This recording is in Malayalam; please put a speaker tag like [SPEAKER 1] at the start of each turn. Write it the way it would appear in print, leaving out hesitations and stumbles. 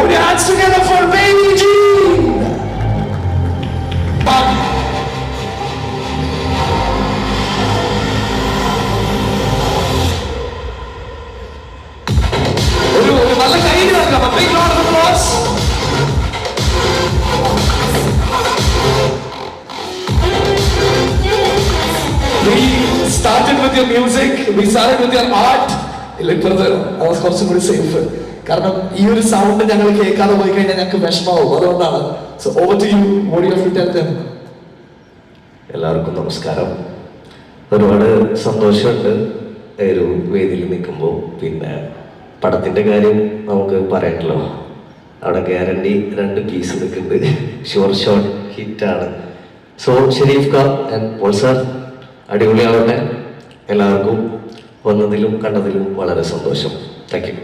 [SPEAKER 1] Put your hands together for Baby Jean. ഒരു നല്ല കൈ നൽകാം. A big round of applause. We started with your music. We started with your art. കുറച്ചും കൂടി സേഫ്. കാരണം ഈ ഒരു സൗണ്ട് ഞങ്ങൾ കേൾക്കാതെ പോയി കഴിഞ്ഞാൽ ഞങ്ങൾക്ക് വിഷമാവും. അതുകൊണ്ടാണ്. So over to you. What you have to tell them?
[SPEAKER 2] എല്ലാവർക്കും നമസ്കാരം. ഒരുപാട് സന്തോഷമുണ്ട് ഒരു വേദിയിൽ നിൽക്കുമ്പോൾ. പിന്നെ പടത്തിൻ്റെ കാര്യം നമുക്ക് പറയണല്ലോ. അവിടെ ഗ്യാരണ്ടി 2 പീസ് നിൽക്കുന്നുണ്ട്. ഷുവർ ഷോട്ട് ഹിറ്റാണ്. So Shareef Khan and Paul sir അടിപൊളിയാവട്ടെ. എല്ലാവർക്കും വന്നതിലും കണ്ടതിലും വളരെ സന്തോഷം. Thank U.